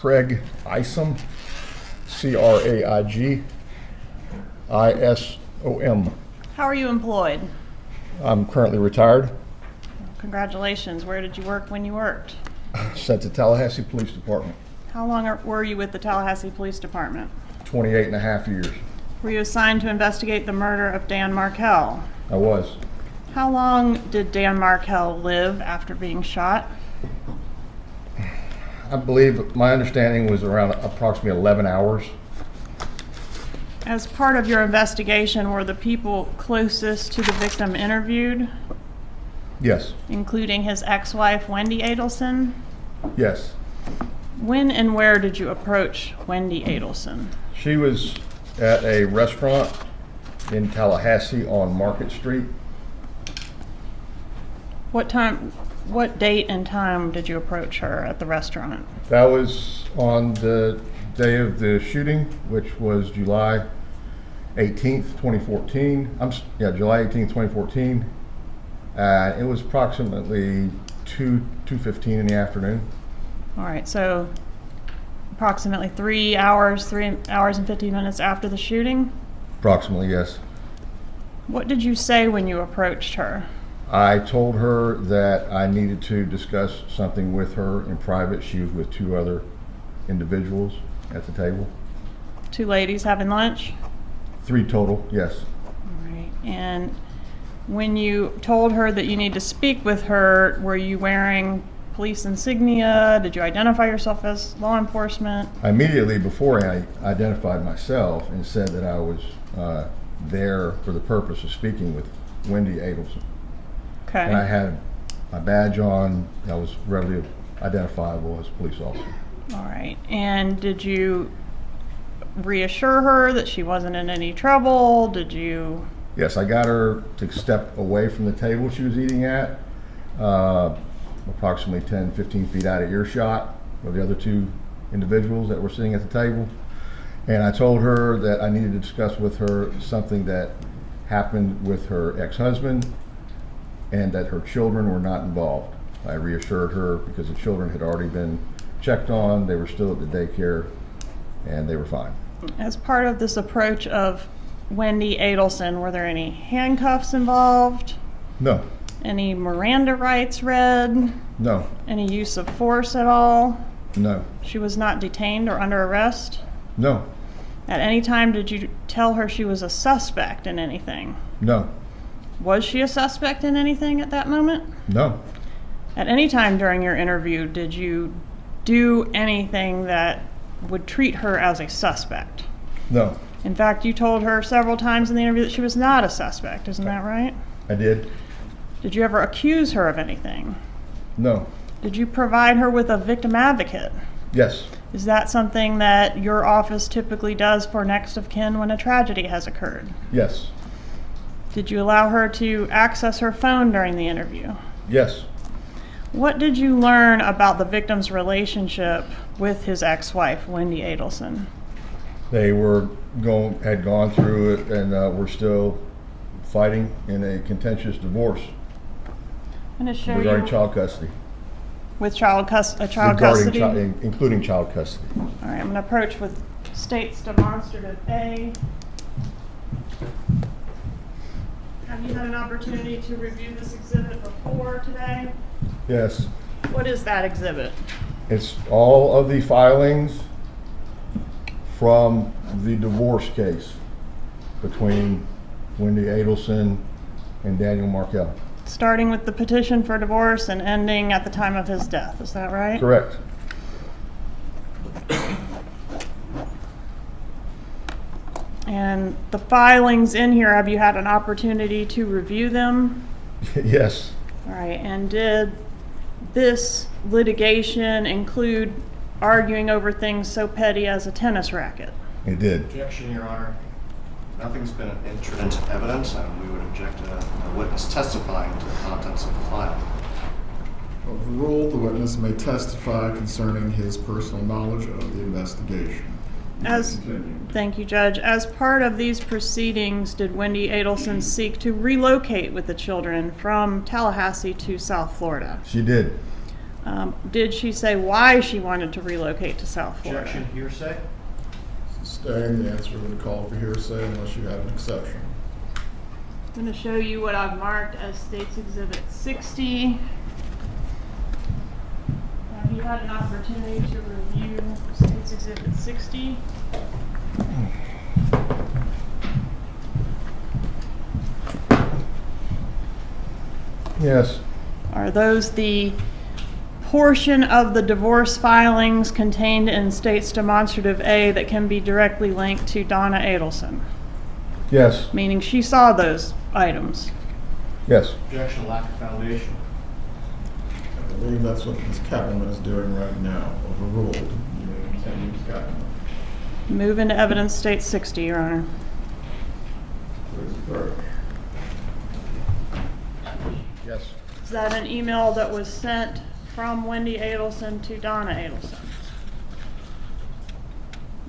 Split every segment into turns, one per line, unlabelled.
Craig Isom, Craigisom.
How are you employed?
I'm currently retired.
Congratulations. Where did you work when you worked?
Sent to Tallahassee Police Department.
How long were you with the Tallahassee Police Department?
28 and a half years.
Were you assigned to investigate the murder of Dan Markel?
I was.
How long did Dan Markel live after being shot?
I believe my understanding was around approximately 11 hours.
As part of your investigation, were the people closest to the victim interviewed?
Yes.
Including his ex-wife, Wendi Adelson?
Yes.
When and where did you approach Wendi Adelson?
She was at a restaurant in Tallahassee on Market Street.
What date and time did you approach her at the restaurant?
That was on the day of the shooting, which was July 18th, 2014. July 18th, 2014. It was approximately 2:15 in the afternoon.
All right, so approximately 3 hours and 50 minutes after the shooting?
Approximately, yes.
What did you say when you approached her?
I told her that I needed to discuss something with her in private. She was with two other individuals at the table.
Two ladies having lunch?
3 total, yes.
All right, and when you told her that you need to speak with her, were you wearing police insignia? Did you identify yourself as law enforcement?
Immediately before I identified myself and said that I was there for the purpose of speaking with Wendi Adelson.
Okay.
And I had my badge on. I was readily identifiable as a police officer.
All right. And did you reassure her that she wasn't in any trouble? Did you?
Yes, I got her to step away from the table she was eating at, approximately 10, 15 feet out of earshot of the other two individuals that were sitting at the table. And I told her that I needed to discuss with her something that happened with her ex-husband and that her children were not involved. I reassured her because the children had already been checked on, they were still at the daycare, and they were fine.
As part of this approach of Wendi Adelson, were there any handcuffs involved?
No.
Any Miranda rights read?
No.
Any use of force at all?
No.
She was not detained or under arrest?
No.
At any time did you tell her she was a suspect in anything?
No.
Was she a suspect in anything at that moment?
No.
At any time during your interview, did you do anything that would treat her as a suspect?
No.
In fact, you told her several times in the interview that she was not a suspect, isn't that right?
I did.
Did you ever accuse her of anything?
No.
Did you provide her with a victim advocate?
Yes.
Is that something that your office typically does for next of kin when a tragedy has occurred?
Yes.
Did you allow her to access her phone during the interview?
Yes.
What did you learn about the victim's relationship with his ex-wife, Wendi Adelson?
They had gone through it and were still fighting in a contentious divorce regarding child custody.
With child custody?
Including child custody.
All right, I'm going to approach with State's Demonstrative A. Have you had an opportunity to review this exhibit before today?
Yes.
What is that exhibit?
It's all of the filings from the divorce case between Wendi Adelson and Daniel Markel.
Starting with the petition for divorce and ending at the time of his death, is that right?
Correct.
And the filings in here, have you had an opportunity to review them?
Yes.
All right, and did this litigation include arguing over things so petty as a tennis racket?
It did.
Objection, Your Honor. Nothing's been entered into evidence, and we would object to a witness testifying to the contents of the file.
Overruled, the witness may testify concerning his personal knowledge of the investigation.
Thank you, Judge. As part of these proceedings, did Wendi Adelson seek to relocate with the children from Tallahassee to South Florida?
She did.
Did she say why she wanted to relocate to South Florida?
Objection, hearsay.
Sustained. The answer would call for hearsay unless you have an exception.
I'm going to show you what I've marked as State's Exhibit 60. Have you had an opportunity to review State's Exhibit 60?
Yes.
Are those the portion of the divorce filings contained in State's Demonstrative A that can be directly linked to Donna Adelson?
Yes.
Meaning she saw those items.
Yes.
Objection, lack of foundation.
I believe that's what Ms. Cappleman is doing right now. Overruled. You may continue, Ms. Cappleman.
Move into evidence State 60, Your Honor.
Please approach.
Yes.
Is that an email that was sent from Wendi Adelson to Donna Adelson?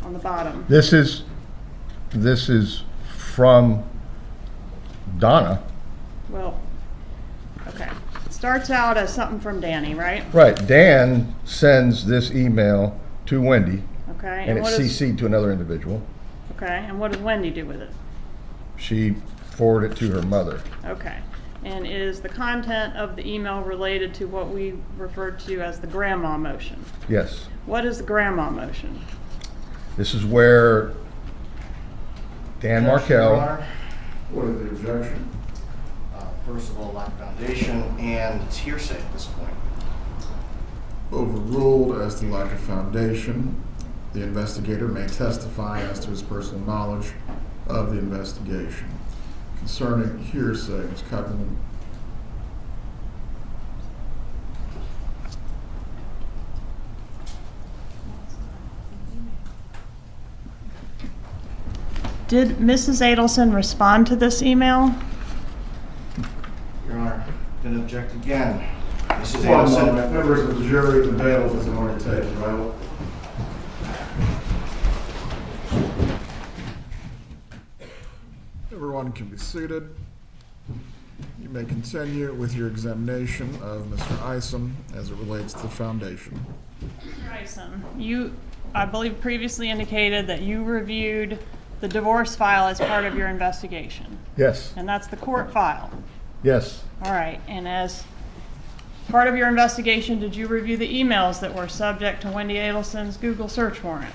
On the bottom.
This is from Donna.
Well, okay. It starts out as something from Danny, right?
Right. Dan sends this email to Wendi,
Okay.
and it's
what is,
CC'd to another individual.
okay. And what does Wendi do with it?
She forwarded it to her mother.
Okay. And is the content of the email related to what we referred to as the grandma motion?
Yes.
What is the grandma motion?
This is where Dan
Objection, Your
Markel.
Honor.
What is the objection?
First of all, lack of foundation, and it's hearsay at this point.
Overruled as to lack of foundation. The investigator may testify as to his personal knowledge of the investigation. Concerning hearsay, Ms. Cappleman.
Did Mrs. Adelson respond to this email?
Your Honor, going to object again. Mrs.
One
Adelson.
moment. Members of the jury, the bailiff is in order to take the vote. Everyone can be seated. You may continue with your examination of Mr. Isom as it relates to the foundation.
Mr. Isom, you, I believe, previously indicated that you reviewed the divorce file as part of your investigation.
Yes.
And that's the court file.
Yes.
All right. And as part of your investigation, did you review the emails that were subject to Wendi Adelson's Google search warrant?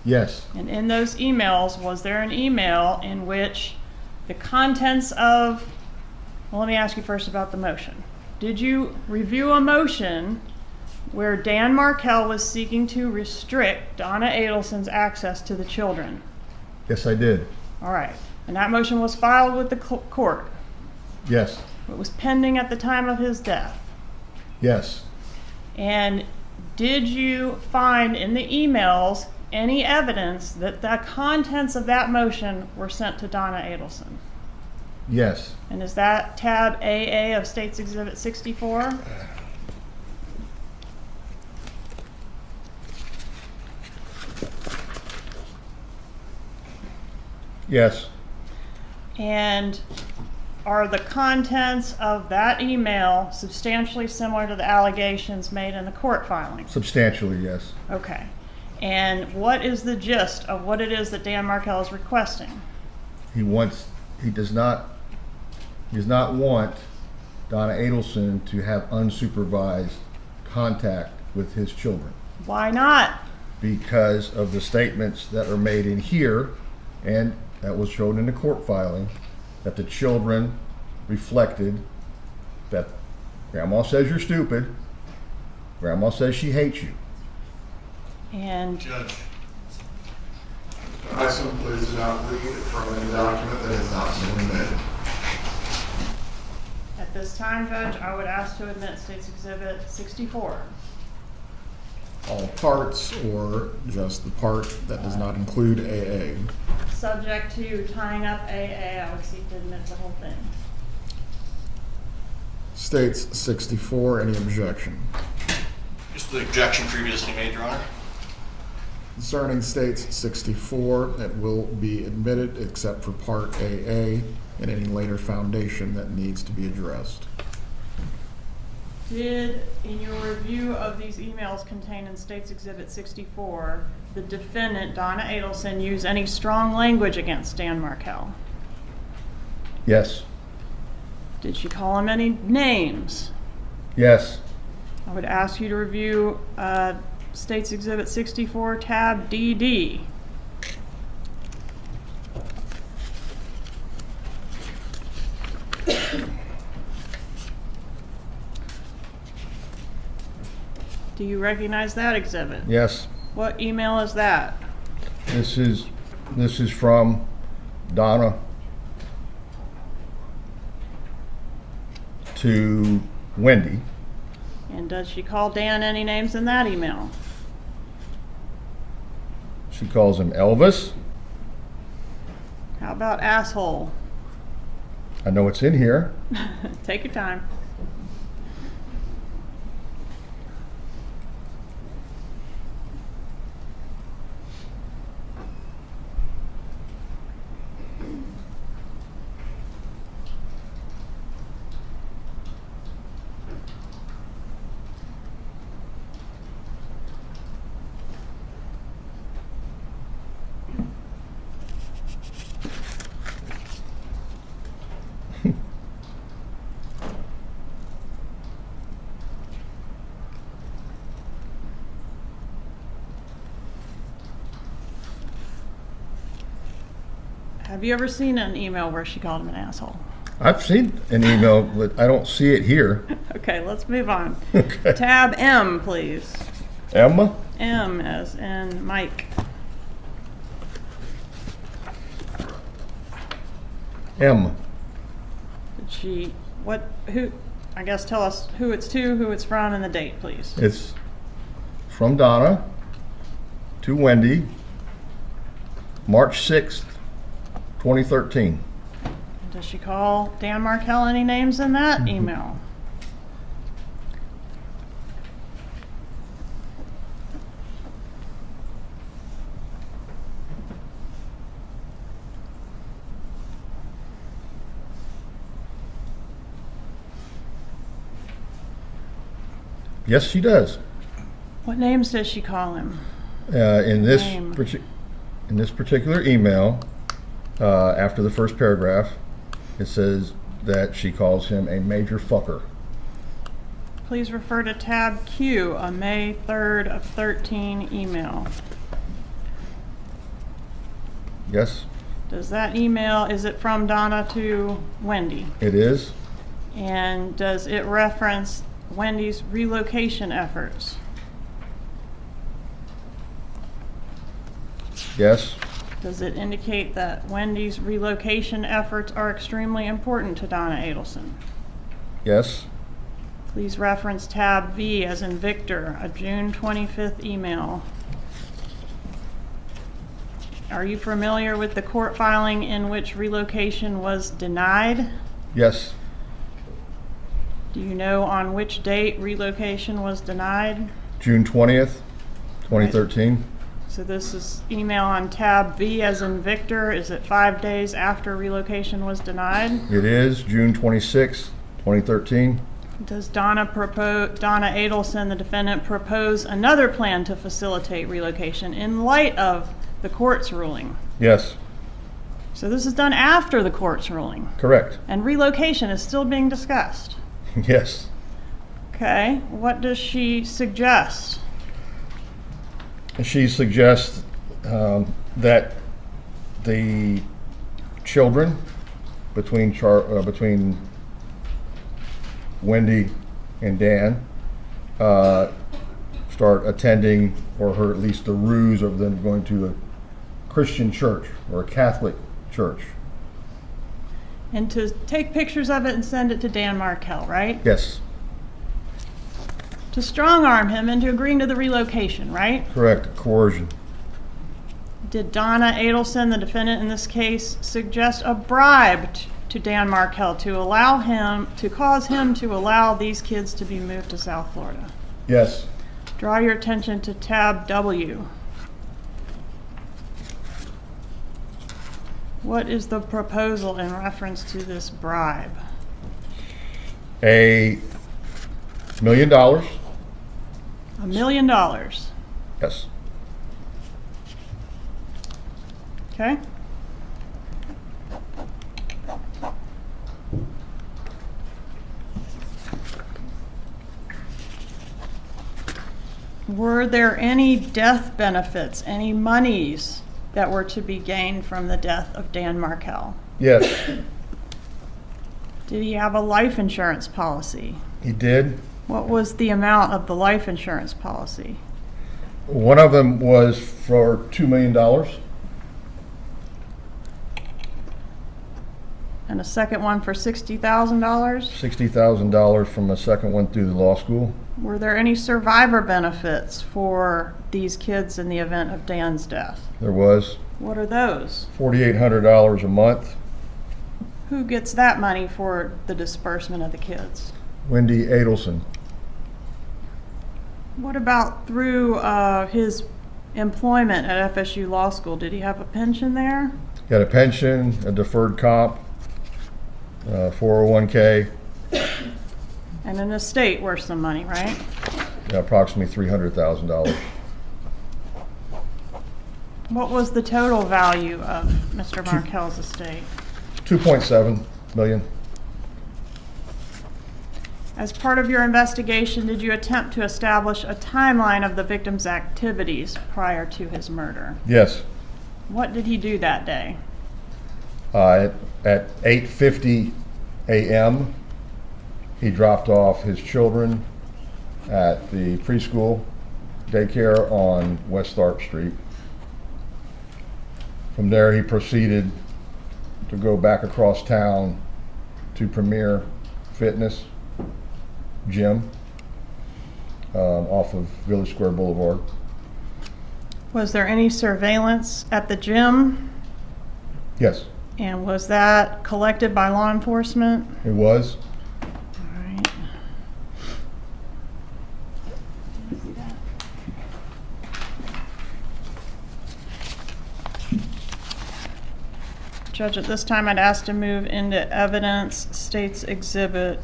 Yes.
And in those emails, was there an email in which the contents of, well, let me ask you first about the motion. Did you review a motion where Dan Markel was seeking to restrict Donna Adelson's access to the children?
Yes, I did.
All right. And that motion was filed with the court.
Yes.
It was pending at the time of his death.
Yes.
And did you find in the emails any evidence that the contents of that motion were sent to Donna Adelson?
Yes.
And is that tab AA of State's Exhibit 64?
Yes.
And are the contents of that email substantially similar to the allegations made in the court filing?
Substantially, yes.
Okay. And what is the gist of what it is that Dan Markel is requesting?
He does not want Donna Adelson to have unsupervised contact with his children
Why not?
because of the statements that are made in here and that was shown in the court filing, that the children reflected that Grandma says you're stupid, Grandma says she hates you.
And
Judge.
Isom, please do not read from any document that has not been admitted.
at this time, Judge, I would ask to admit State's Exhibit 64.
All parts or just the part that does not include AA?
Subject to tying up AA, I would seek to admit the whole thing.
States 64, any objection?
Just the objection previously made, Your Honor.
Concerning States 64, it will be admitted except for Part AA and any later foundation that needs to be addressed.
Did, in your review of these emails contained in State's Exhibit 64, the defendant, Donna Adelson, use any strong language against Dan Markel?
Yes.
Did she call him any names?
Yes.
I would ask you to review State's Exhibit 64, tab DD. Do you recognize that exhibit?
Yes.
What email is that?
This is from Donna to Wendi.
And does she call Dan any names in that email?
She calls him Elvis.
How about asshole?
I know it's in here.
Take your time. Have you ever seen an email where she called him an asshole?
I've seen an email, but I don't see it here.
Okay, let's move on.
Okay.
Tab M, please.
Emma?
M as in Mike.
M.
Did she, who, I guess tell us who it's to, who it's from, and the date, please.
It's from Donna to Wendi, March 6th, 2013.
Does she call Dan Markel any names in that email?
Yes, she does.
What names does she call him?
In this
Name.
particular email, after the first paragraph, it says that she calls him a major fucker.
Please refer to tab Q, a May 3rd of 13 email.
Yes,
Does that email, is it from Donna to Wendi?
it is.
And does it reference Wendy's relocation efforts?
Yes,
Does it indicate that Wendy's relocation efforts are extremely important to Donna Adelson?
yes,
Please reference tab V as in Victor, a June 25th email. Are you familiar with the court filing in which relocation was denied?
yes.
Do you know on which date relocation was denied?
June 20th, 2013.
So this is email on tab V as in Victor. Is it 5 days after relocation was denied?
It is June 26th, 2013.
Does Donna Adelson, the defendant, propose another plan to facilitate relocation in light of the court's ruling?
Yes,
So this is done after the court's ruling,
correct.
and relocation is still being discussed.
Yes.
Okay, what does she suggest?
She suggests that the children between Wendi and Dan start attending, or her at least the ruse of them going to a Christian church or a Catholic church.
And to take pictures of it and send it to Dan Markel, right?
Yes,
To strong-arm him into agreeing to the relocation, right?
correct. Coercion.
Did Donna Adelson, the defendant in this case, suggest a bribe to Dan Markel to cause him to allow these kids to be moved to South Florida?
Yes,
Draw your attention to tab W. What is the proposal in reference to this bribe?
a $1 million.
$1 million.
Yes.
Okay. Were there any death benefits, any monies that were to be gained from the death of Dan Markel?
Yes,
Did he have a life insurance policy?
he did.
What was the amount of the life insurance policy?
One of them was for $2 million.
And a second one for $60,000?
$60,000 from a second one through the law school.
Were there any survivor benefits for these kids in the event of Dan's death?
There was
What are those?
$4,800 a month.
Who gets that money for the disbursement of the kids?
Wendi Adelson.
What about through his employment at FSU Law School? Did he have a pension there?
Got a pension, a deferred comp, 401k,
And an estate worth some money, right?
approximately $300,000.
What was the total value of Mr. Markel's estate?
$2.7 million.
As part of your investigation, did you attempt to establish a timeline of the victim's activities prior to his murder?
Yes.
What did he do that day?
At 8:50 a.m., he dropped off his children at the preschool daycare on West Tharp Street. From there, he proceeded to go back across town to Premier Fitness Gym off of Village Square Boulevard.
Was there any surveillance at the gym?
Yes,
And was that collected by law enforcement?
it was.
All right. Judge, at this time I'd ask to move into evidence, State's Exhibit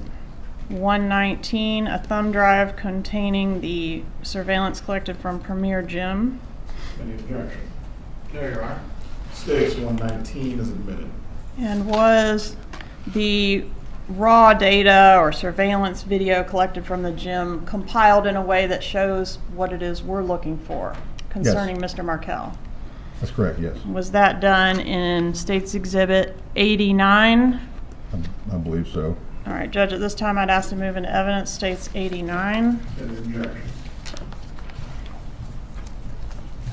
119, a thumb drive containing the surveillance collected from Premier Gym.
Any objection? There you are. States 119 is admitted.
And was the raw data or surveillance video collected from the gym compiled in a way that shows what it is we're looking for concerning Mr. Markel?
That's correct, yes.
Was that done in State's Exhibit 89?
I believe so.
All right, Judge, at this time I'd ask to move into evidence, State's 89.
Any objection?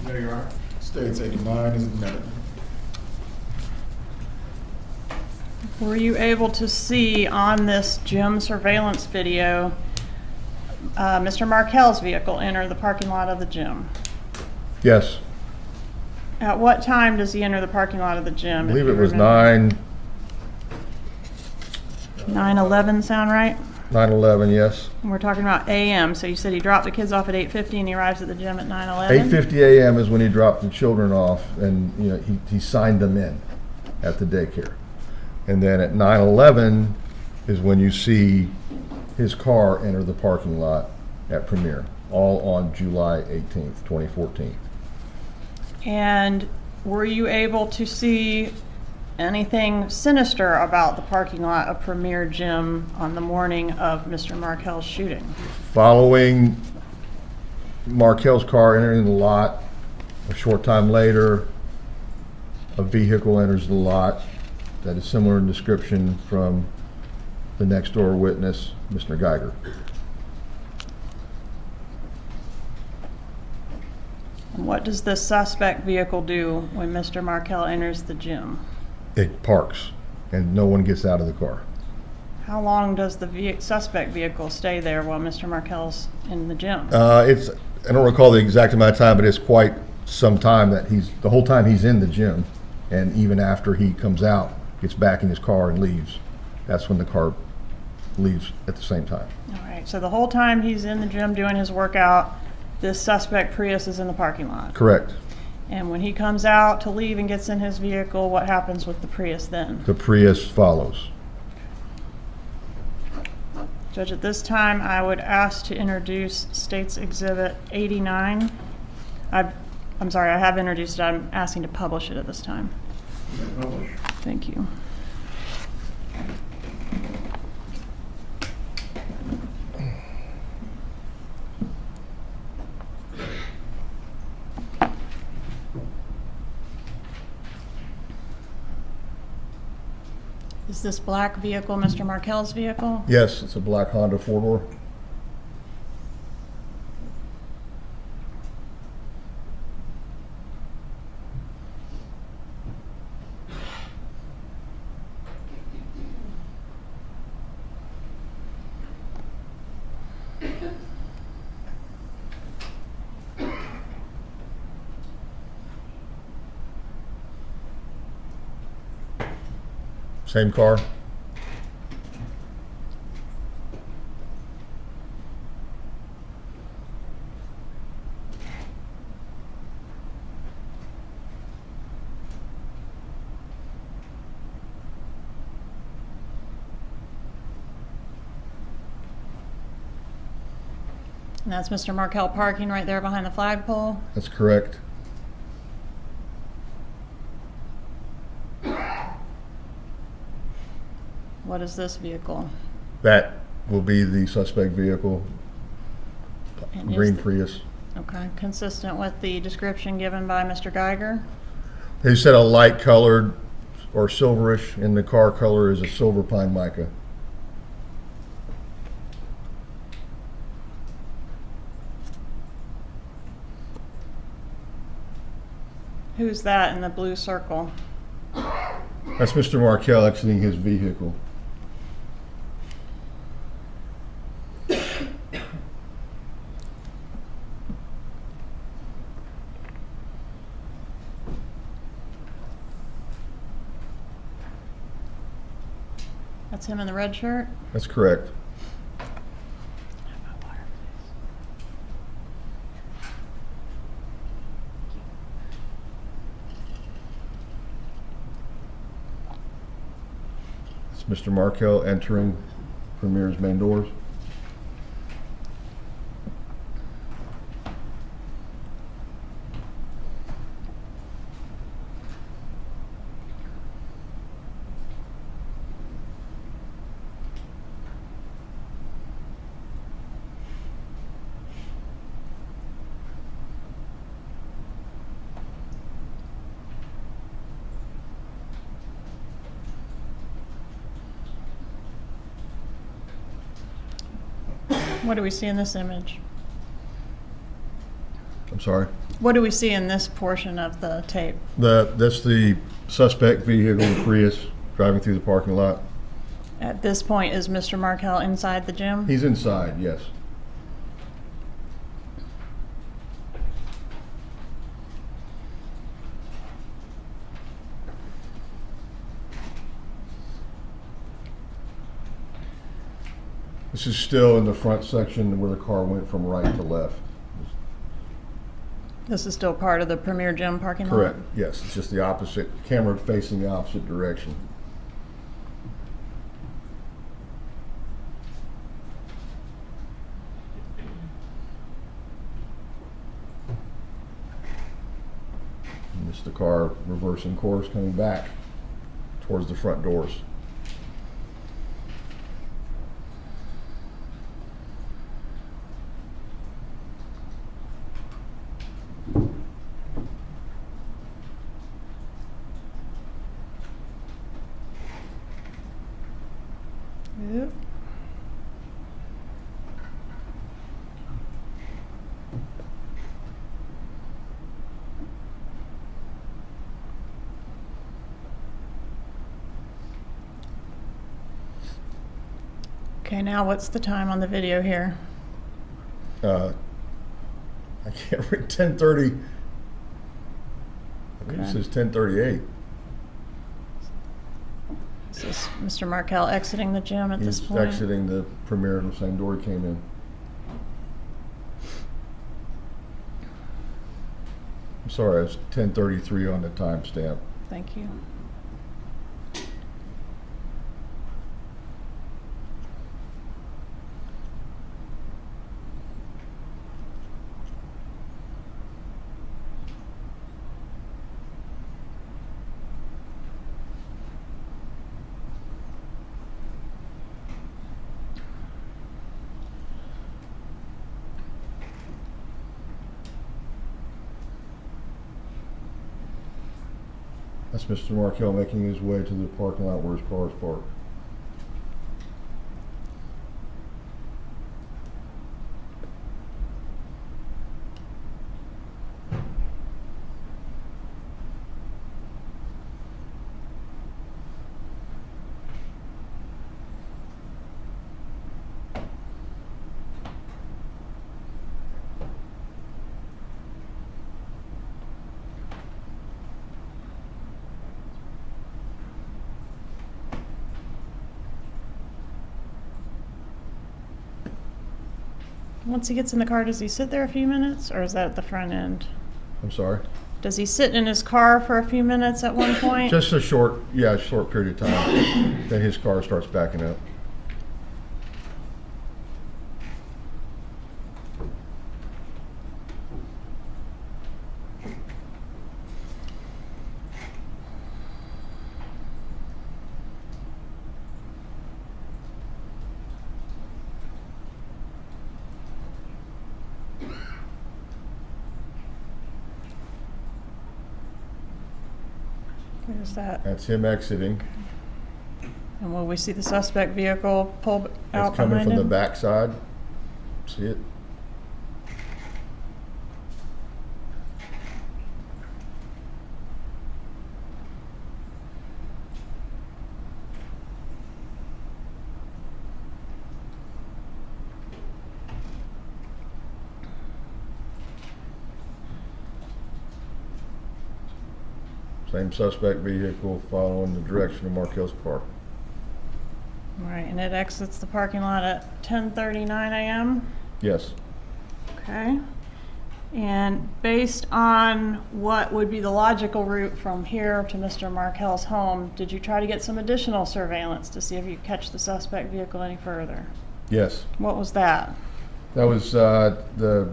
There you are. States 89 is admitted.
Were you able to see on this gym surveillance video Mr. Markel's vehicle enter the parking lot of the gym?
Yes,
At what time does he enter the parking lot of the
I
gym?
believe
if
it
you
was
remember? 9:11 sound right?
9/11, yes.
And we're talking about AM, so you said he dropped the kids off at 8:50 and he arrives at the gym at 9:11?
8:50 a.m. is when he dropped the children off, and he signed them in at the daycare. And then at 9:11 is when you see his car enter the parking lot at Premier, all on July 18th, 2014.
And were you able to see anything sinister about the parking lot of Premier Gym on the morning of Mr. Markel's shooting?
Following Markel's car entering the lot, a short time later, a vehicle enters the lot that is similar in description from the next door witness, Mr. Geiger.
And what does the suspect vehicle do when Mr. Markel enters the gym?
It parks, and no one gets out of the car.
How long does the suspect vehicle stay there while Mr. Markel's in the gym?
I don't recall the exact amount of time, but it's quite some time that the whole time he's in the gym, and even after he comes out, gets back in his car and leaves. That's when the car leaves at the same time.
All right, so the whole time he's in the gym doing his workout, this suspect Prius is in the parking lot.
Correct.
And when he comes out to leave and gets in his vehicle, what happens with the Prius then?
The Prius follows.
Judge, at this time, I would ask to introduce State's Exhibit 89. I'm sorry, I have introduced it. I'm asking to publish it at this time. Thank you. Is this black vehicle Mr. Markel's vehicle?
Yes, it's a black Honda four-door. Same car.
And that's Mr. Markel parking right there behind the flagpole.
That's correct.
What is this vehicle?
That will be the suspect vehicle,
And is
green
the-
Prius.
Okay, consistent with the description given by Mr. Geiger?
They said a light colored or silverish, and the car color is a silver pine mica.
Who's that in the blue circle?
That's Mr. Markel exiting his vehicle.
That's him in the red shirt?
That's correct. It's Mr. Markel entering Premier's main doors.
What do we see in this image?
I'm sorry.
What do we see in this portion of the tape?
That's the suspect vehicle, the Prius, driving through the parking lot.
At this point, is Mr. Markel inside the gym?
He's inside, yes. This is still in the front section where the car went from right to left.
This is still part of the Premier Gym parking lot?
Correct, yes. It's just the opposite, camera facing the opposite direction. And this is the car reversing course coming back towards the front doors.
Yep. Okay, now what's the time on the video here?
I can't read 10:30. I think it
Okay.
says 10:38.
Is this Mr. Markel exiting the gym at this
He's
point?
exiting the Premier in the same door he came in. I'm sorry, it's 10:33 on the timestamp.
Thank you.
That's Mr. Markel making his way to the parking lot where his car is parked.
Once he gets in the car, does he sit there a few minutes, or is that at the front end?
I'm sorry?
Does he sit in his car for a few minutes at one point?
Just a short period of time. Then his car starts backing up.
Where's that?
That's him exiting.
And will we see the suspect vehicle pull out
It's coming
behind
from the
him?
back side. See it? Same suspect vehicle following the direction of Markel's car.
Right, and it exits the parking lot at 10:39 a.m.?
Yes.
Okay. And based on what would be the logical route from here to Mr. Markel's home, did you try to get some additional surveillance to see if you could catch the suspect vehicle any further?
Yes.
What was that?
That was the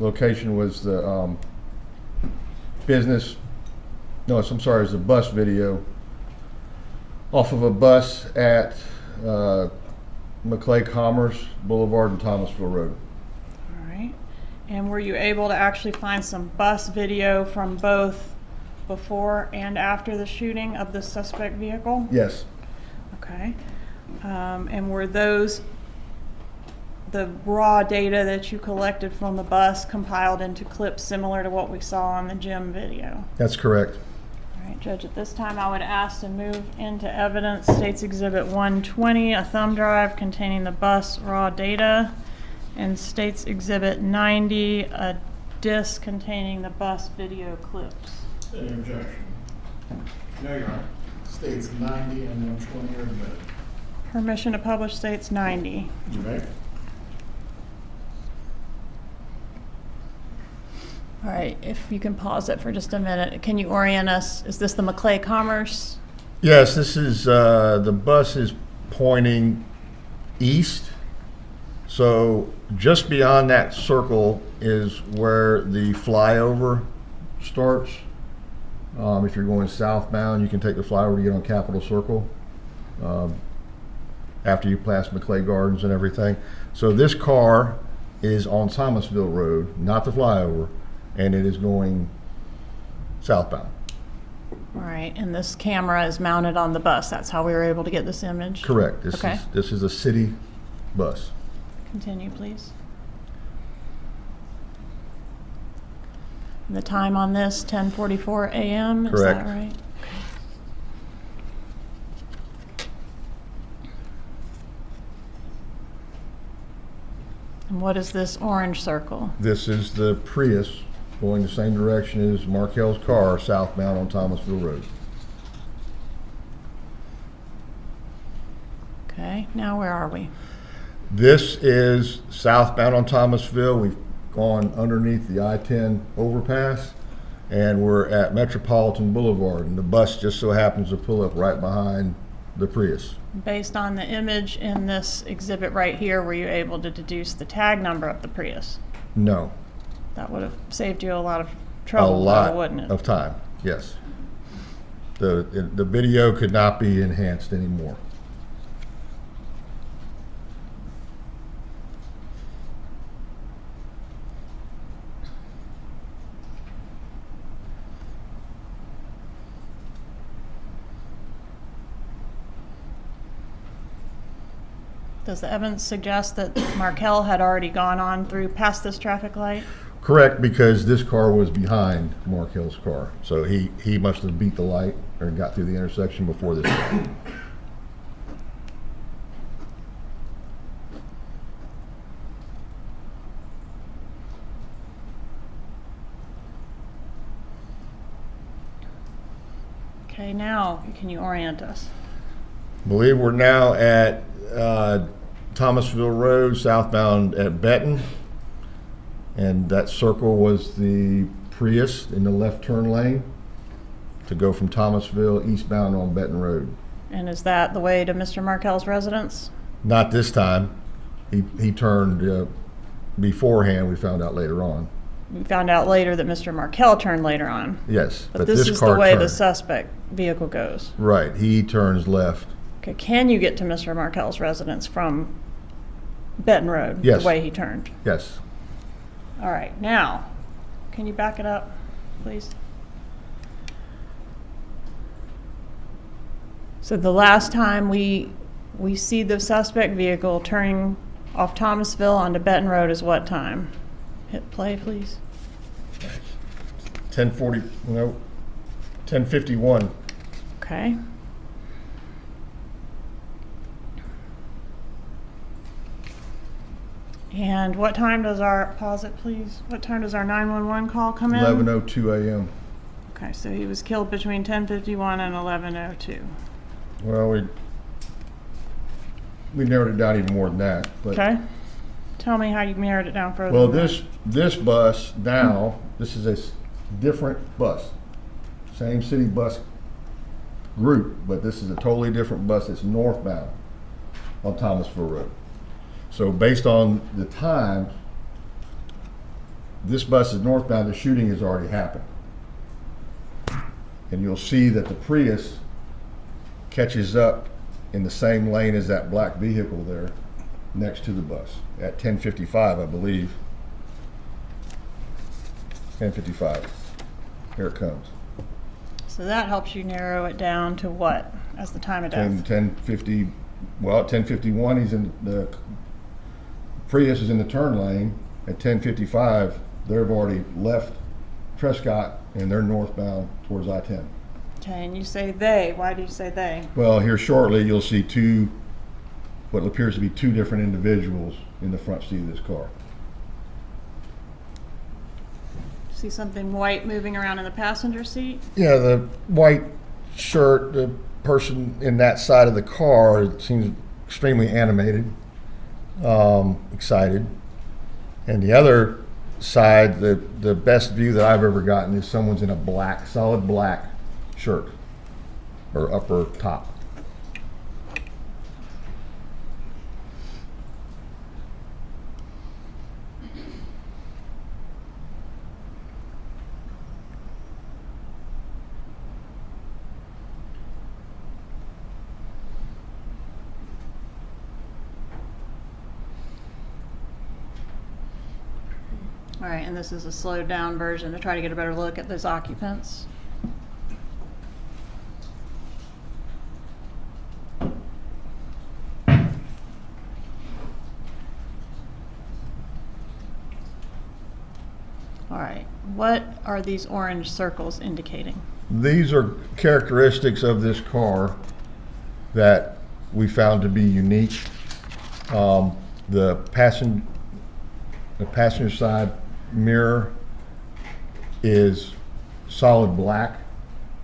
location was the business. No, I'm sorry. It was a bus video off of a bus at McClay Commerce Boulevard and Thomasville Road.
All right. And were you able to actually find some bus video from both before and after the shooting of the suspect vehicle?
Yes.
Okay. And were those the raw data that you collected from the bus compiled into clips similar to what we saw on the gym video?
That's correct.
All right, Judge, at this time I would ask to move into evidence State's Exhibit 120, a thumb drive containing the bus raw data, and State's Exhibit 90, a disc containing the bus video clips.
Any objection?
No, Your Honor.
States 90 and 120 are admitted.
Permission to publish State's 90.
You may.
All right, if you can pause it for just a minute. Can you orient us? Is this the McClay Commerce?
Yes, this is the bus is pointing east. So just beyond that circle is where the flyover starts. If you're going southbound, you can take the flyover to get on Capitol Circle after you pass McClay Gardens and everything. So this car is on Thomasville Road, not the flyover, and it is going southbound.
All right, and this camera is mounted on the bus. That's how we were able to get this image?
Correct.
Okay.
This is a city bus.
Continue, please. And the time on this, 10:44 a.m., is
Correct.
that right? And what is this orange circle?
This is the Prius going the same direction as Markel's car, southbound on Thomasville Road.
Okay, now where are we?
This is southbound on Thomasville. We've gone underneath the I-10 overpass, and we're at Metropolitan Boulevard, and the bus just so happens to pull up right behind the Prius.
Based on the image in this exhibit right here, were you able to deduce the tag number of the Prius?
No.
That would have saved you a lot of
A
trouble,
lot
wouldn't it?
of time, yes. The video could not be enhanced anymore.
Does the evidence suggest that Markel had already gone on through past this traffic light?
Correct, because this car was behind Markel's car. So he must have beat the light or got through the intersection before this car.
Okay, now can you orient us?
I believe we're now at Thomasville Road, southbound at Benton. And that circle was the Prius in the left turn lane to go from Thomasville eastbound on Benton Road.
And is that the way to Mr. Markel's residence?
Not this time. He turned beforehand, we found out later on.
We found out later that Mr. Markel turned later on.
Yes,
But this is the
car
way the
turned.
suspect vehicle goes.
Right, he turns left.
Okay, can you get to Mr. Markel's residence from Benton Road?
Yes.
The way he turned?
Yes.
All right, now, can you back it up, please? So the last time we see the suspect vehicle turning off Thomasville onto Benton Road is what time? Hit play, please.
10:51.
Okay. And what time does our, pause it please, what time does our 911 call come in?
11:02 a.m.
Okay, so he was killed between 10:51 and 11:02.
Well, we narrowed it down even more than that. But,
Okay. Tell me how you narrowed it down further.
well,
than that.
this bus now, this is a different bus. Same city bus group, but this is a totally different bus that's northbound on Thomasville Road. So based on the time, this bus is northbound, the shooting has already happened. And you'll see that the Prius catches up in the same lane as that black vehicle there next to the bus at 10:55, I believe. 10:55. Here it comes.
So that helps you narrow it down to what as the time of death?
10:50. Well, at 10:51, he's in the Prius is in the turn lane. At 10:55, they've already left Prescott and they're northbound towards I-10.
Okay, and you say they. Why do you say they?
Well, here shortly you'll see what appears to be two different individuals in the front seat of this car.
See something white moving around in the passenger seat?
Yeah, the white shirt, the person in that side of the car seems extremely animated, excited. And the other side, the best view that I've ever gotten is someone's in a black, solid black shirt or upper top.
All right, and this is a slowed down version to try to get a better look at those occupants. All right, what are these orange circles indicating?
These are characteristics of this car that we found to be unique. The passenger side mirror is solid black.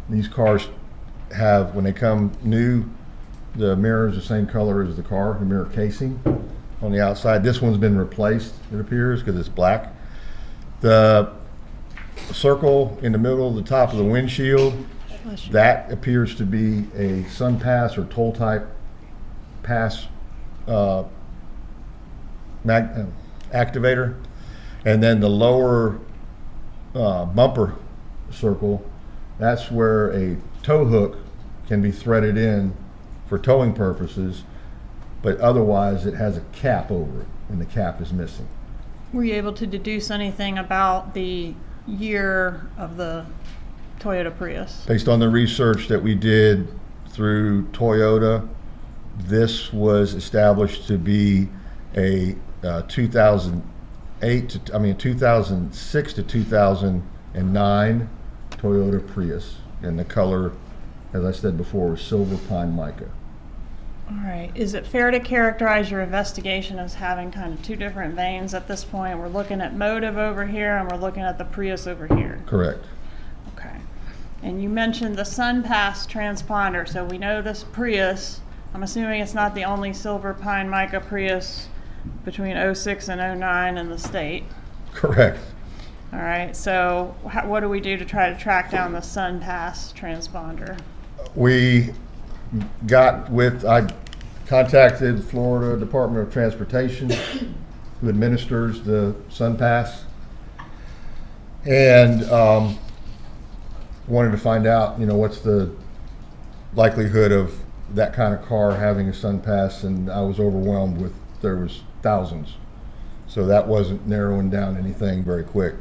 These cars have, when they come new, the mirror is the same color as the car, the mirror casing on the outside. This one's been replaced, it appears, because it's black. The circle in the middle of the top of the windshield, that appears to be a sun pass or toll type pass activator. And then the lower bumper circle, that's where a tow hook can be threaded in for towing purposes, but otherwise it has a cap over it, and the cap is missing.
Were you able to deduce anything about the year of the Toyota Prius?
Based on the research that we did through Toyota, This was established to be a 2006 to 2009 Toyota Prius, and the color, as I said before, was silver pine mica.
All right. Is it fair to characterize your investigation as having kind of two different veins at this point? We're looking at motive over here, and we're looking at the Prius over here.
Correct.
Okay. And you mentioned the SunPass transponder, so we know this Prius. I'm assuming it's not the only silver pine mica Prius between 06 and 09 in the state.
Correct.
All right. So what do we do to try to track down the SunPass transponder?
I contacted Florida Department of Transportation, who administers the SunPass, and wanted to find out, what's the likelihood of that kind of car having a SunPass, and I was overwhelmed with, there was thousands. So that wasn't narrowing down anything very quick.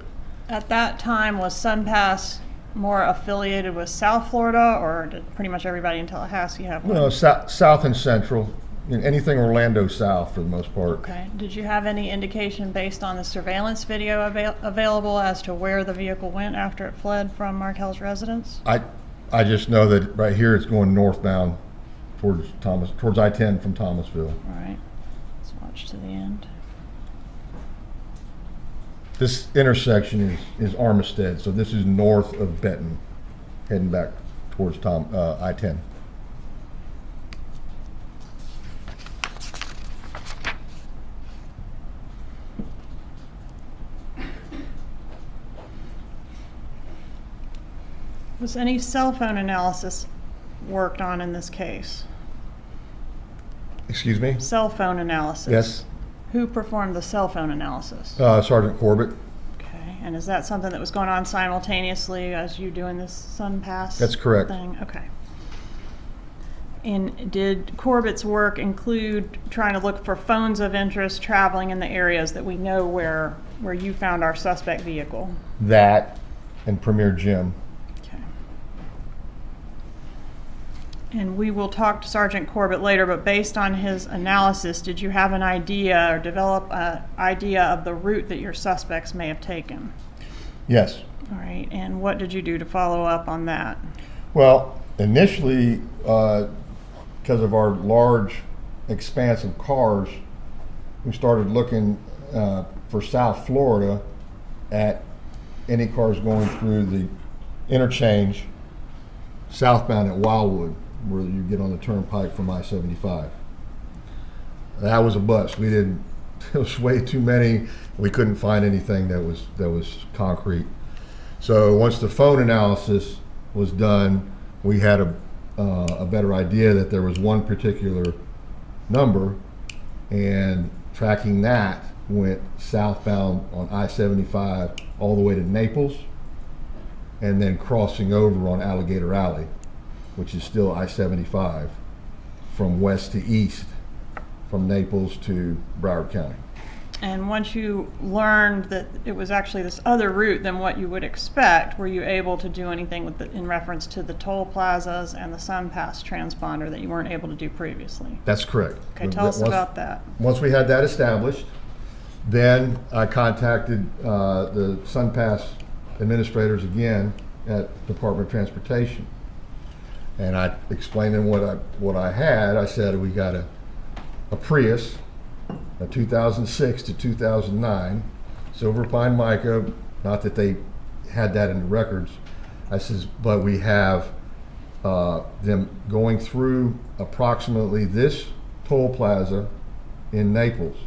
At that time, was SunPass more affiliated with South Florida, or did pretty much everybody in Tallahassee have one?
No, south and central, anything Orlando south for the most part.
Okay. Did you have any indication based on the surveillance video available as to where the vehicle went after it fled from Markel's residence?
I just know that right here it's going northbound towards I-10 from Thomasville.
All right. Let's watch to the end.
This intersection is Armistead, so this is north of Benton, heading back towards I-10.
Was any cell phone analysis worked on in this case?
Excuse me?
Cell phone analysis?
Yes.
Who performed the cell phone analysis?
Sergeant Corbett.
Okay, and is that something that was going on simultaneously as you doing this SunPass?
That's correct.
Thing? Okay. And did Corbett's work include trying to look for phones of interest traveling in the areas that we know where you found our suspect vehicle?
That and Premier Jim.
Okay. And we will talk to Sergeant Corbett later, but based on his analysis, did you have an idea or develop an idea of the route that your suspects may have taken?
Yes.
All right, and what did you do to follow up on that?
Well, initially, because of our large expanse of cars, we started looking for South Florida at any cars going through the interchange southbound at Wildwood, where you get on the turnpike from I-75. That was a bust. It was way too many. We couldn't find anything that was concrete. So once the phone analysis was done, we had a better idea that there was one particular number, and tracking that went southbound on I-75 all the way to Naples, and then crossing over on Alligator Alley, which is still I-75, from west to east, from Naples to Broward County.
And once you learned that it was actually this other route than what you would expect, were you able to do anything with in reference to the toll plazas and the SunPass transponder that you weren't able to do previously?
That's correct.
Okay, tell us about that.
Once we had that established, then I contacted the SunPass administrators again at Department of Transportation, and I explained to them what I had. I said, we got a Prius, a 2006 to 2009, silver pine mica, not that they had that in the records. I says, but we have them going through approximately this toll plaza in Naples,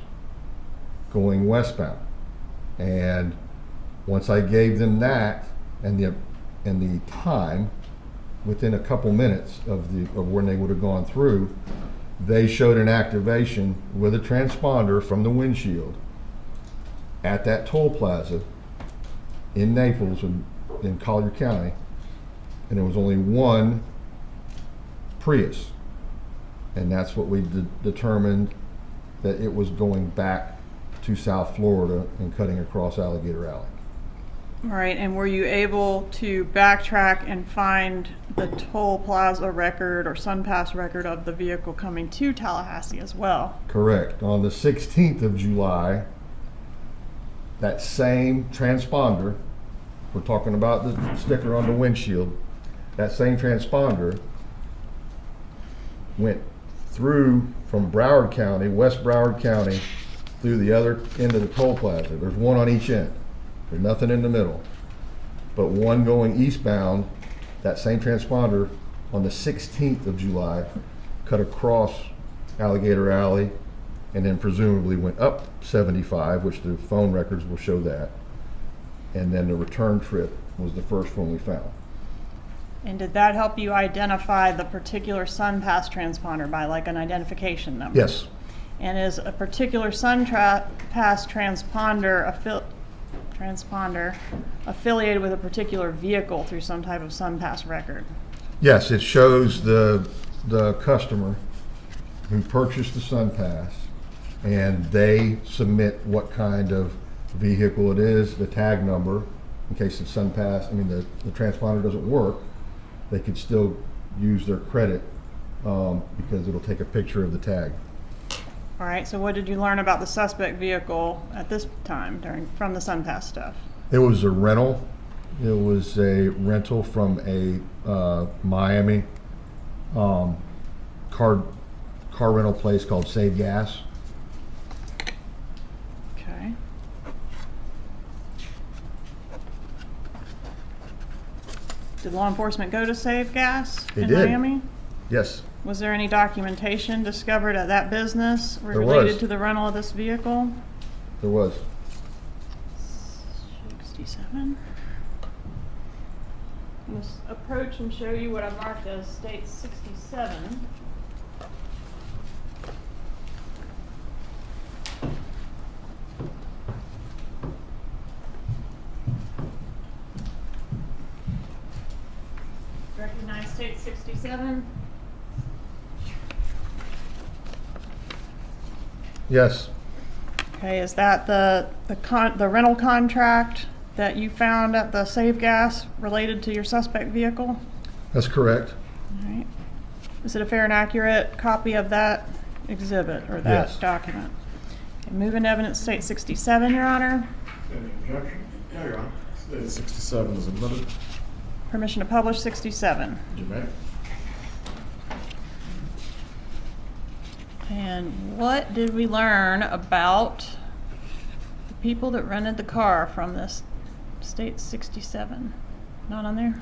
going westbound. And once I gave them that and the time, within a couple minutes of when they would have gone through, they showed an activation with a transponder from the windshield at that toll plaza in Naples in Collier County, and there was only one Prius, and that's what we determined, that it was going back to South Florida and cutting across Alligator Alley.
All right, and were you able to backtrack and find the toll plaza record or SunPass record of the vehicle coming to Tallahassee as well.
Correct. On the 16th of July, that same transponder, we're talking about the sticker on the windshield, that same transponder went through from Broward County, West Broward County, through the other end of the toll plaza. There's one on each end. There's nothing in the middle. But one going eastbound, that same transponder on the 16th of July cut across Alligator Alley and then presumably went up 75, which the phone records will show that. And then the return trip was the first one we found.
And did that help you identify the particular SunPass transponder by like an identification number?
Yes,
And is a particular SunPass transponder affiliated with a particular vehicle through some type of SunPass record?
yes, it shows the customer who purchased the SunPass, and they submit what kind of vehicle it is, the tag number, in case the the transponder doesn't work, they could still use their credit because it'll take a picture of the tag.
All right, so what did you learn about the suspect vehicle at this time from the SunPass stuff?
It was a rental. It was a rental from a Miami car rental place called Save Gas.
Okay. Did law enforcement go to Save Gas
They
in
did.
Miami?
Yes,
Was there any documentation discovered at that business
There
related
was.
to the rental of this vehicle?
there was.
67. I'm going to approach and show you what I marked as State 67. Recognize State 67?
Yes,
Okay, is that the rental contract that you found at the Save Gas related to your suspect vehicle?
that's correct.
All right. Is it a fair and accurate copy of that exhibit or that
Yes.
document? Okay, moving to evidence State 67, Your Honor.
Any objection?
No, Your Honor.
State 67 is admitted.
Permission to publish 67.
You may.
And what did we learn about the people that rented the car from this State 67? Not on there?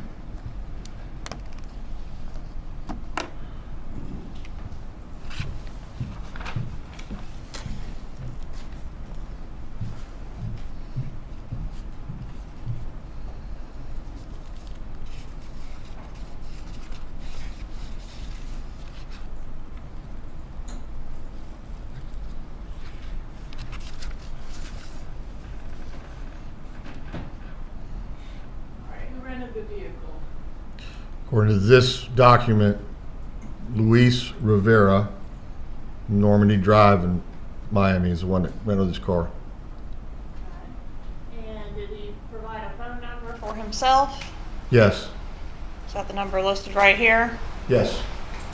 Who rented the vehicle?
According to this document, Luis Rivera, Normandy Drive in Miami, is the one that rented this car.
And did he provide a phone number for himself?
Yes,
Is that the number listed right here?
yes.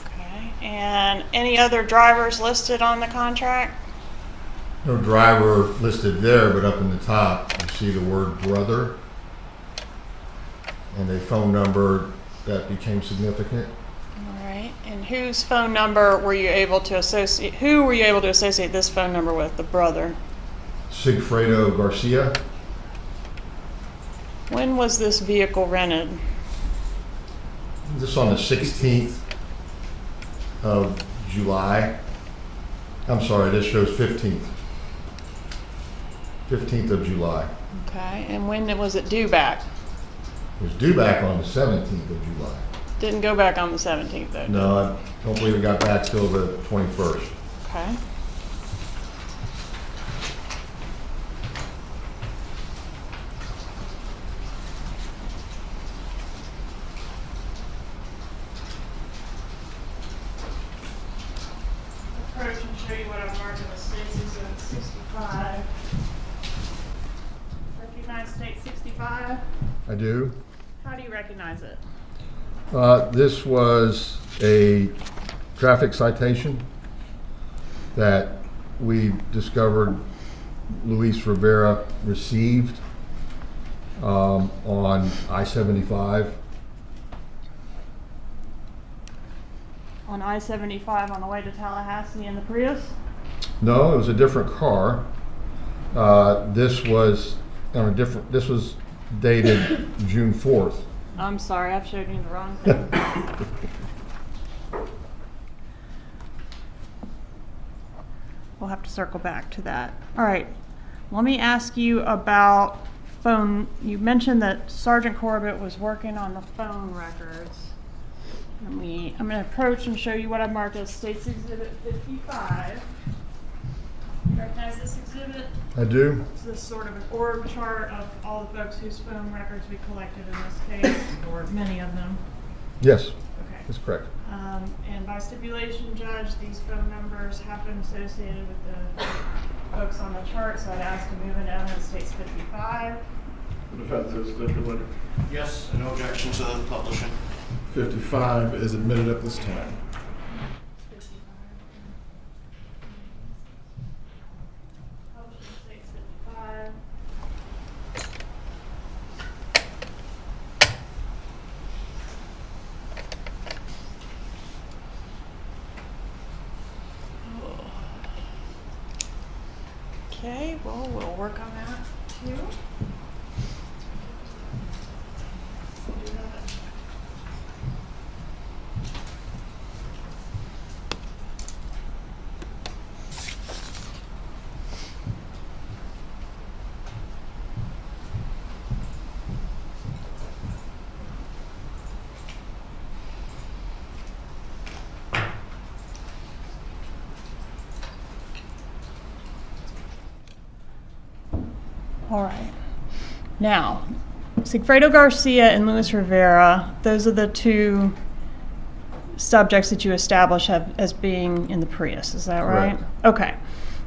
Okay. And any other drivers listed on the contract?
No driver listed there, but up in the top, you see the word brother and a phone number that became significant.
All right. And whose phone number were you able to associate? Who were you able to associate this phone number with? The brother.
Sigfredo Garcia,
When was this vehicle rented?
this on the 16th of July. I'm sorry, this shows 15th. 15th of July.
Okay. And when was it due back?
It was due back on the 17th of July.
Didn't go back on the 17th though.
No, I don't believe it got back till the 21st.
Okay. Approach and show you what I'm marking as State 65. Recognize State 65?
I do.
How do you recognize it?
This was a traffic citation that we discovered Luis Rivera received on I-75.
On I-75 on the way to Tallahassee in the Prius?
No, it was a different car. This was on a different. This was dated June 4th.
I'm sorry, I've showed you the wrong thing. We'll have to circle back to that. All right, let me ask you about phone. You mentioned that Sergeant Corbett was working on the phone records. I'm going to approach and show you what I marked as State's Exhibit 55. You recognize this exhibit?
I do.
It's this sort of an org chart of all the folks whose phone records we collected in this case, or many of them.
Yes,
Okay.
that's correct.
And by stipulation, Judge, these phone numbers have been associated with the folks on the chart, so I'd ask to move it down to State's 55.
The defense is stipulated.
Yes, and no objection to the publishing.
55 is admitted at this time.
55. Publishing State's 55. Okay, well, we'll work on that too. We'll do that. All right. Now, Sigfredo Garcia and Luis Rivera, those are the two subjects that you establish as being in the Prius. Is that right?
Correct.
Okay.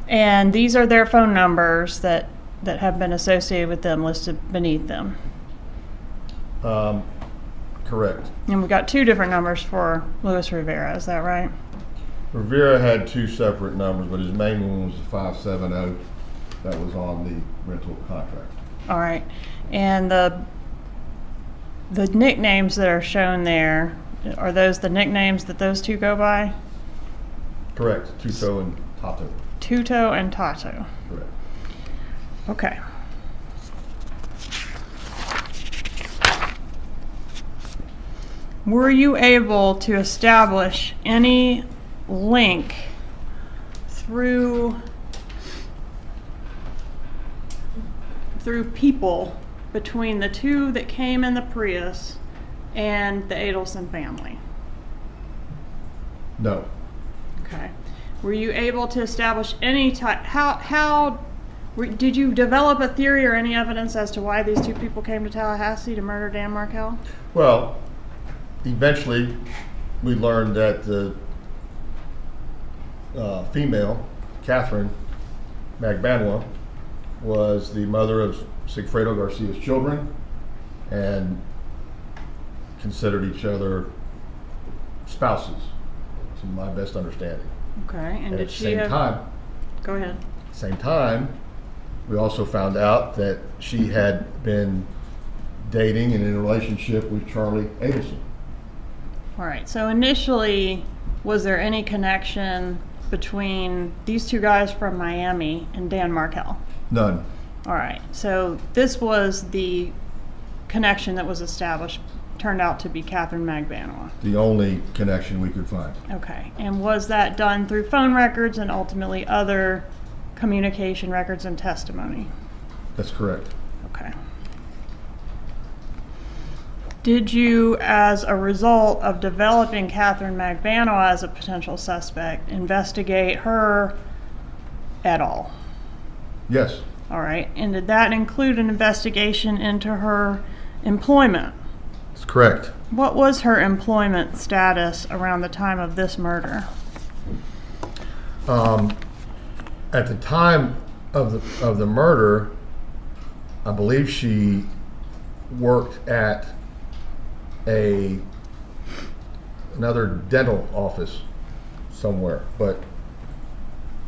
And these are their phone numbers that have been associated with them listed beneath them.
Correct.
And we've got two different numbers for Luis Rivera. Is that right?
Rivera had two separate numbers, but his main one was the 570 that was on the rental contract.
All right. And the nicknames that are shown there, are those the nicknames that those two go by?
Correct. Tuto and Tato.
Tuto and Tato.
Correct.
Okay. Were you able to establish any link through people between the two that came in the Prius and the Adelson family?
No.
Okay. Were you able to establish any type, did you develop a theory or any evidence as to why these two people came to Tallahassee to murder Dan Markel?
Well, eventually we learned that the female, Catherine Magbanua, was the mother of Sigfredo Garcia's children and considered each other spouses, to my best understanding.
Okay, and
And
did
at the
she
same
have...
time,
Go ahead.
same time, we also found out that she had been dating and in a relationship with Charlie Adelson.
All right, so initially, was there any connection between these two guys from Miami and Dan Markel?
None.
All right, so this was the connection that was established, turned out to be Catherine Magbanua.
The only connection we could find.
Okay, and was that done through phone records and ultimately other communication records and testimony?
That's correct.
Okay. Did you, as a result of developing Catherine Magbanua as a potential suspect, investigate her at all?
Yes.
All right, and did that include an investigation into her employment?
That's correct.
What was her employment status around the time of this murder?
At the time of the murder, I believe she worked at a another dental office somewhere. But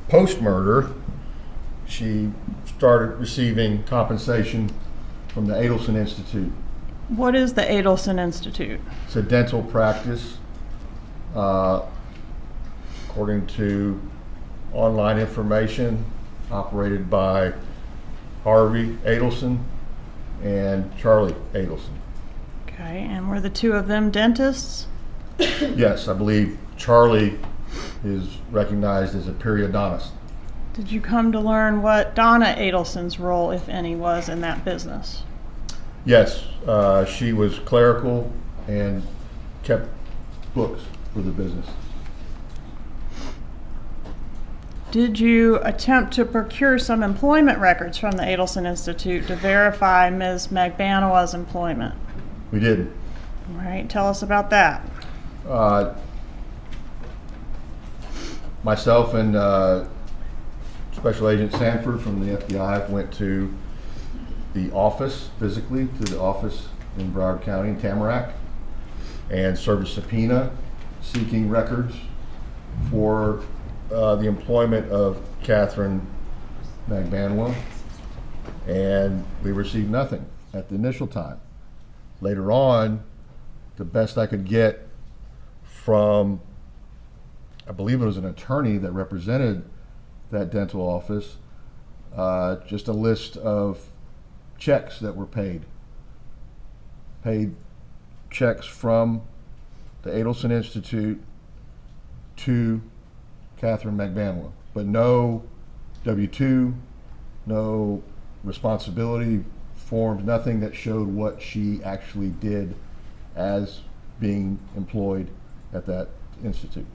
post-murder, she started receiving compensation from the Adelson Institute.
What is the Adelson Institute?
It's a dental practice, according to online information, operated by Harvey Adelson and Charlie Adelson.
Okay, and were the two of them dentists?
Yes, I believe Charlie is recognized as a periodontist.
Did you come to learn what Donna Adelson's role, if any, was in that business?
Yes, she was clerical and kept books for the business.
Did you attempt to procure some employment records from the Adelson Institute to verify Ms. Magbanowa's employment?
We did.
All right, tell us about that.
Myself and Special Agent Sanford from the FBI went to the office, physically to the office in Broward County in Tamarack, and served a subpoena seeking records for the employment of Catherine Magbanowa, and we received nothing at the initial time. Later on, the best I could get from, I believe it was an attorney that represented that dental office, just a list of checks that were paid checks from the Adelson Institute to Catherine Magbanowa, but no W-2, no responsibility forms, nothing that showed what she actually did as being employed at that institute.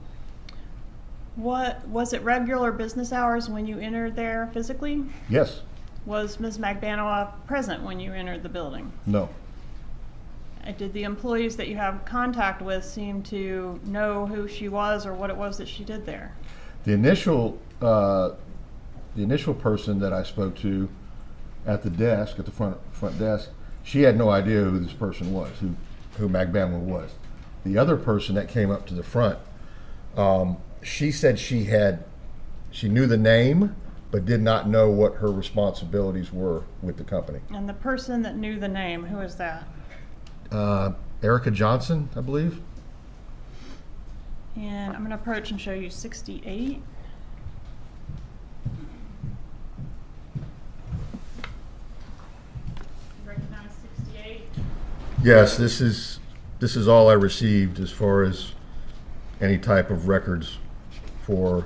What was it, regular business hours when you entered there physically?
Yes.
Was Ms. Magbanowa present when you entered the building?
No.
Did the employees that you have contact with seem to know who she was or what it was that she did there?
The initial person that I spoke to at the desk, at the front desk, she had no idea who this person was, who Magbanowa was. The other person that came up to the front, she said she knew the name, but did not know what her responsibilities were with the company.
And the person that knew the name, who is that?
Erica Johnson, I believe.
And I'm going to approach and show you 68. Recognize 68?
Yes, this is all I received as far as any type of records for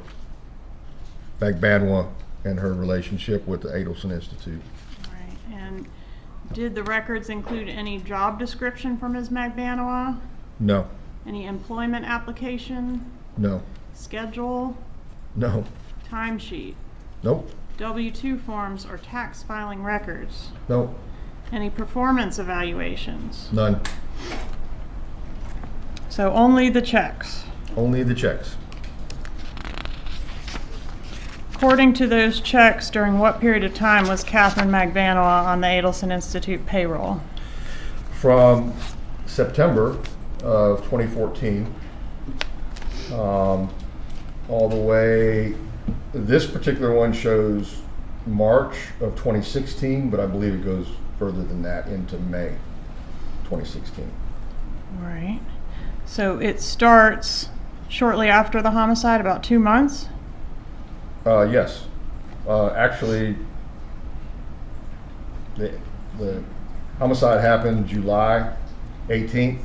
Magbanowa and her relationship with the Adelson Institute.
All right. And did the records include any job description for Ms. Magbanowa?
No.
Any employment application?
No.
Schedule?
No.
Timesheet?
Nope.
W-2 forms or tax filing records?
Nope.
Any performance evaluations?
None.
So only the checks.
Only the checks.
According to those checks, during what period of time was Catherine Magbanowa on the Adelson Institute payroll?
From September of 2014 all the way, this particular one shows March of 2016, but I believe it goes further than that into May 2016.
All right. So it starts shortly after the homicide, about 2 months?
Yes. Actually, the homicide happened July 18th,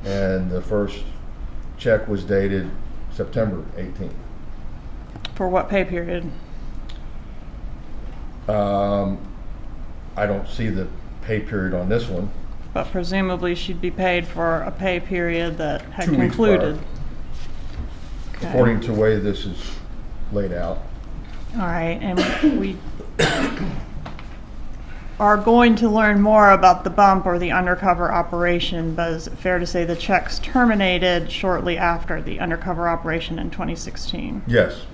and the first check was dated September 18th.
For what pay period?
I don't see the pay period on this one.
But presumably she'd be paid for a pay period that had
2 weeks
concluded.
prior. According to the way this is laid out.
All right, and we are going to learn more about the bump or the undercover operation, but is it fair to say the checks terminated shortly after the undercover operation in 2016?
Yes.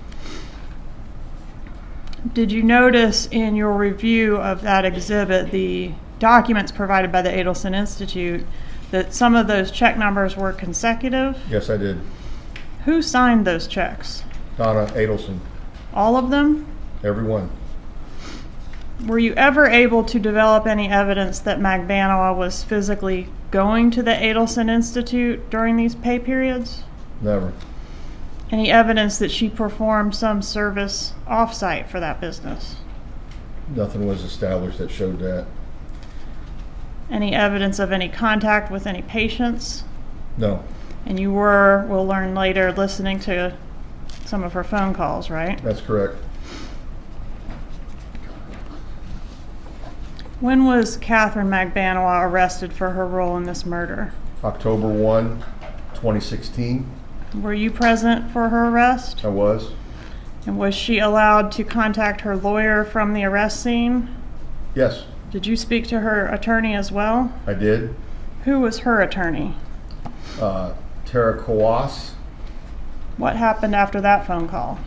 Did you notice in your review of that exhibit the documents provided by the Adelson Institute that some of those check numbers were consecutive?
Yes, I did.
Who signed those checks?
Donna Adelson,
All of them?
everyone.
Were you ever able to develop any evidence that Magbanoa was physically going to the Adelson Institute during these pay periods?
Never.
Any evidence that she performed some service off-site for that business?
Nothing was established that showed that.
Any evidence of any contact with any patients?
No.
And you were, we'll learn later, listening to some of her phone calls, right?
That's correct.
When was Catherine Magbanoa arrested for her role in this murder?
October 1, 2016,
Were you present for her arrest?
I was.
And was she allowed to contact her lawyer from the arrest scene?
Yes,
Did you speak to her attorney as well?
I did.
Who was her attorney?
Tara Kawas.
What happened after that phone call?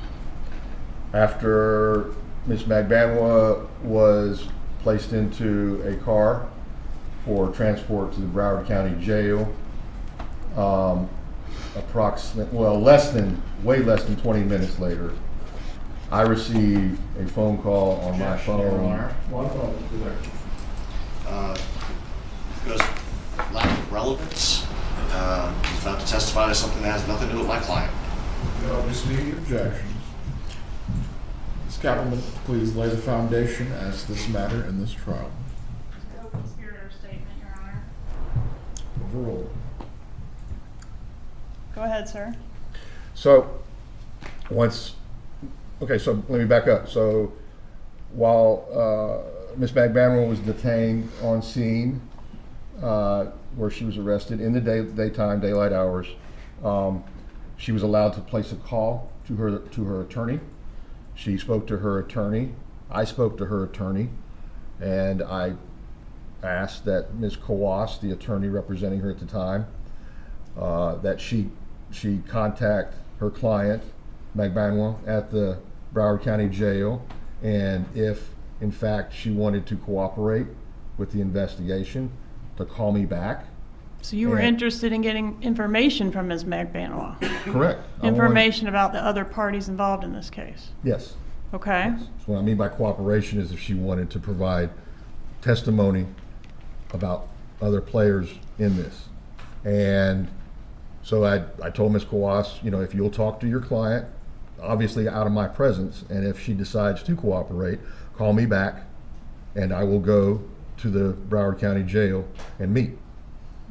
After Ms. Magbanoa was placed into a car for transport to the Broward County Jail, way less than 20 minutes later, I received a phone call on my phone.
Because lack of relevance, he's about to testify to something that has nothing to do with my client.
No disputed objections. Ms. Cappleman, please lay the foundation as to this matter in this trial.
Co-conspirator statement, Your Honor.
Overruled.
Go ahead, sir.
So let me back up. So while Ms. Magbanoa was detained on scene, where she was arrested in the daytime, daylight hours, she was allowed to place a call to her attorney. She spoke to her attorney. I spoke to her attorney, and I asked that Ms. Kawas, the attorney representing her at the time, that she contact her client, Magbanoa, at the Broward County Jail, and if in fact she wanted to cooperate with the investigation, to call me back.
So you were
And-
interested in getting information from Ms. Magbanoa?
Correct.
Information about the other parties involved in this case?
Yes.
Okay.
So what I mean by cooperation is if she wanted to provide testimony about other players in this. And so I told Ms. Kawas, if you'll talk to your client, obviously out of my presence, and if she decides to cooperate, call me back, and I will go to the Broward County Jail and meet.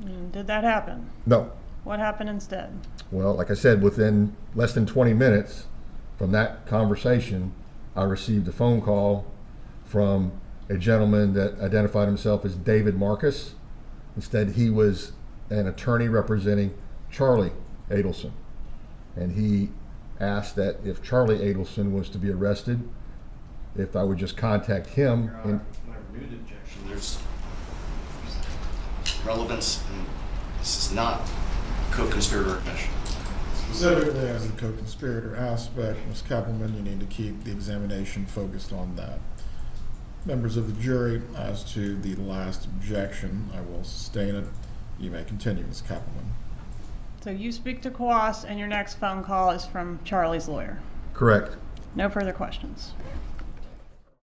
And did that happen?
No.
What happened instead?
Well, like I said, within less than 20 minutes from that conversation, I received a phone call from a gentleman that identified himself as David Marcus. Instead, he was an attorney representing Charlie Adelson. And he asked that if Charlie Adelson was to be arrested, if I would just contact him.
Your Honor, my renewed objection, there's relevance, and this is not co-conspirator admission.
Specifically as a co-conspirator aspect, Ms. Cappleman, you need to keep the examination focused on that. Members of the jury, as to the last objection, I will sustain it. You may continue, Ms. Cappleman.
So you speak to Kawas, and your next phone call is from Charlie's lawyer.
Correct.
No further questions.